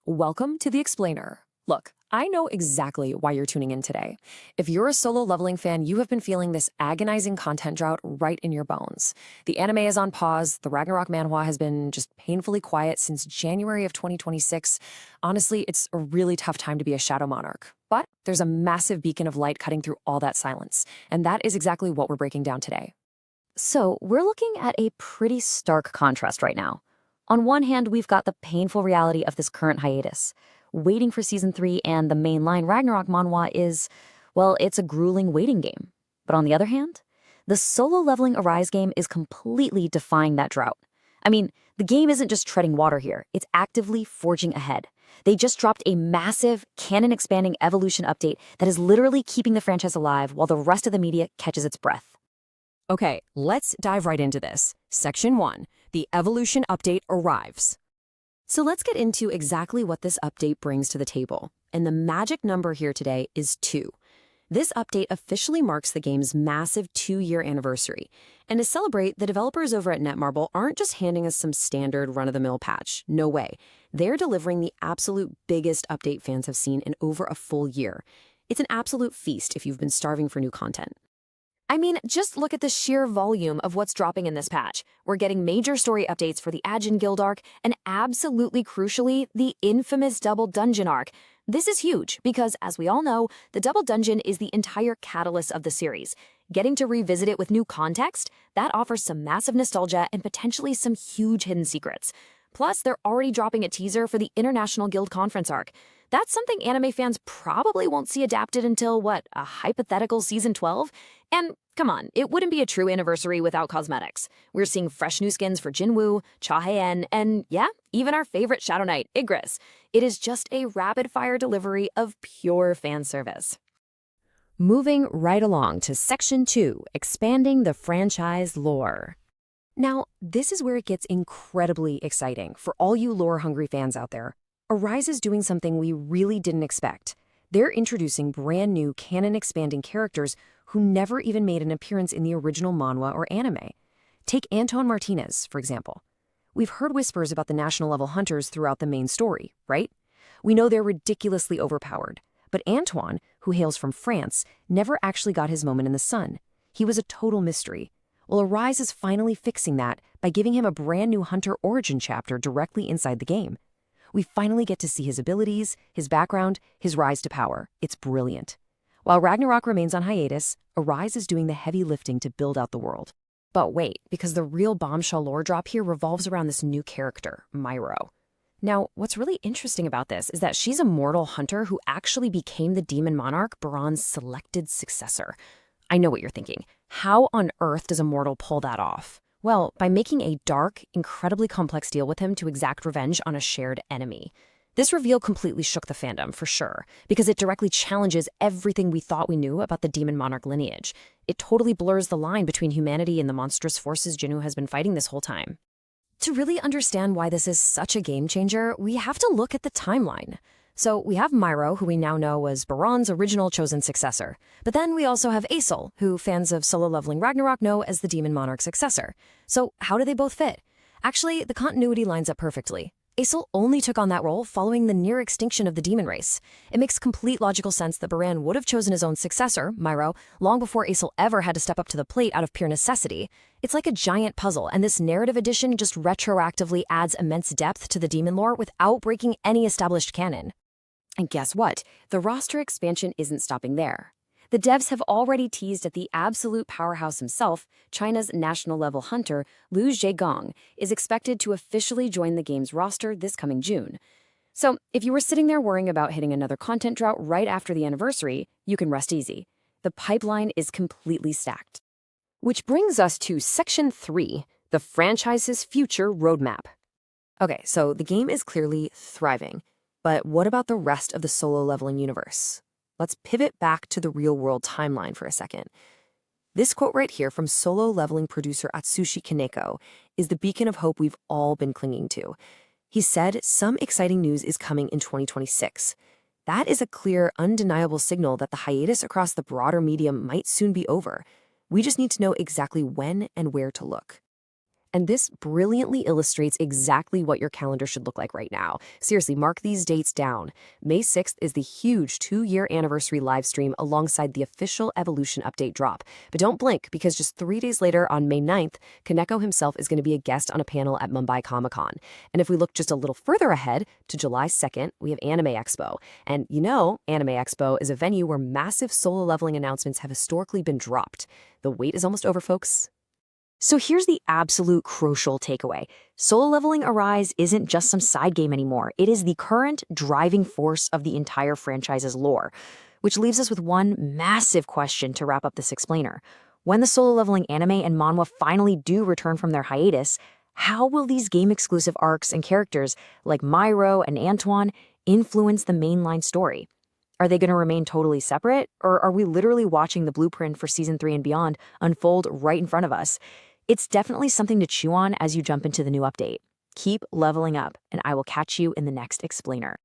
Welcome to The Explainer. Look, I know exactly why you're tuning in today. If you're a solo leveling fan, you have been feeling this agonizing content drought right in your bones. The anime is on pause, the Ragnarok manhwa has been just painfully quiet since January of 2026. Honestly, it's a really tough time to be a Shadow Monarch. But there's a massive beacon of light cutting through all that silence, and that is exactly what we're breaking down today. So, we're looking at a pretty stark contrast right now. On one hand, we've got the painful reality of this current hiatus. Waiting for Season 3 and the mainline Ragnarok manhwa is, well, it's a grueling waiting game. But on the other hand, the solo leveling Arise game is completely defying that drought. I mean, the game isn't just treading water here, it's actively forging ahead. They just dropped a massive, canon-expanding evolution update that is literally keeping the franchise alive while the rest of the media catches its breath. Okay, let's dive right into this. Section 1, the Evolution Update arrives. So let's get into exactly what this update brings to the table. And the magic number here today is 2. This update officially marks the game's massive 2-year anniversary. And to celebrate, the developers over at Netmarble aren't just handing us some standard run-of-the-mill patch. No way. They're delivering the absolute biggest update fans have seen in over a full year. It's an absolute feast if you've been starving for new content. I mean, just look at the sheer volume of what's dropping in this patch. We're getting major story updates for the Ajin Guild arc, and absolutely crucially, the infamous Double Dungeon arc. This is huge because, as we all know, the Double Dungeon is the entire catalyst of the series. Getting to revisit it with new context, that offers some massive nostalgia and potentially some huge hidden secrets. Plus, they're already dropping a teaser for the International Guild Conference arc. That's something anime fans probably won't see adapted until, a hypothetical Season 12? And come on, it wouldn't be a true anniversary without cosmetics. We're seeing fresh new skins for Jinwoo, Cha Hae-en, and yeah, even our favorite Shadow Knight, Igris. It is just a rapid-fire delivery of pure fan service. Moving right along to Section 2, expanding the franchise lore. Now, this is where it gets incredibly exciting for all you lore-hungry fans out there. Arise is doing something we really didn't expect. They're introducing brand new canon-expanding characters who never even made an appearance in the original manhwa or anime. Take Anton Martinez, for example. We've heard whispers about the national-level hunters throughout the main story, right? We know they're ridiculously overpowered. But Antoine, who hails from France, never actually got his moment in the sun. He was a total mystery. Well, Arise is finally fixing that by giving him a brand new hunter origin chapter directly inside the game. We finally get to see his abilities, his background, his rise to power. It's brilliant. While Ragnarok remains on hiatus, Arise is doing the heavy lifting to build out the world. But wait, because the real bombshell lore drop here revolves around this new character, Myro. Now, what's really interesting about this is that she's a mortal hunter who actually became the demon monarch Baron's selected successor. I know what you're thinking. How on earth does a mortal pull that off? Well, by making a dark, incredibly complex deal with him to exact revenge on a shared enemy. This reveal completely shook the fandom, for sure, because it directly challenges everything we thought we knew about the Demon Monarch lineage. It totally blurs the line between humanity and the monstrous forces Jinwoo has been fighting this whole time. To really understand why this is such a game changer, we have to look at the timeline. So we have Myro, who we now know was Baron's original chosen successor. But then we also have Aesol, who fans of solo leveling Ragnarok know as the Demon Monarch successor. So how do they both fit? Actually, the continuity lines up perfectly. Aesol only took on that role following the near extinction of the demon race. It makes complete logical sense that Baran would have chosen his own successor, Myro, long before Aesol ever had to step up to the plate out of pure necessity. It's like a giant puzzle, and this narrative addition just retroactively adds immense depth to the demon lore without breaking any established canon. And guess what? The roster expansion isn't stopping there. The devs have already teased that the absolute powerhouse himself, China's national-level hunter, Liu Zhegong, is expected to officially join the game's roster this coming June. So, if you were sitting there worrying about hitting another content drought right after the anniversary, you can rest easy. The pipeline is completely stacked. Which brings us to Section 3, the franchise's future roadmap. Okay, so the game is clearly thriving. But what about the rest of the solo leveling universe? Let's pivot back to the real-world timeline for a second. This quote right here from solo leveling producer Atsushi Kaneko is the beacon of hope we've all been clinging to. He said, "Some exciting news is coming in 2026. That is a clear, undeniable signal that the hiatus across the broader medium might soon be over. We just need to know exactly when and where to look." And this brilliantly illustrates exactly what your calendar should look like right now. Seriously, mark these dates down. May 6th is the huge 2-year anniversary live stream alongside the official Evolution update drop. But don't blink, because just 3 days later on May 9th, Kaneko himself is going to be a guest on a panel at Mumbai Comic-Con. And if we look just a little further ahead to July 2nd, we have Anime Expo. And Anime Expo is a venue where massive solo leveling announcements have historically been dropped. The wait is almost over, folks. So here's the absolute crucial takeaway. Solo Leveling Arise isn't just some side game anymore. It is the current driving force of the entire franchise's lore, which leaves us with one massive question to wrap up this explainer. When the solo leveling anime and manhwa finally do return from their hiatus, how will these game-exclusive arcs and characters like Myro and Antoine influence the mainline story? Are they going to remain totally separate, or are we literally watching the blueprint for Season 3 and beyond unfold right in front of us? It's definitely something to chew on as you jump into the new update. Keep leveling up, and I will catch you in the next explainer.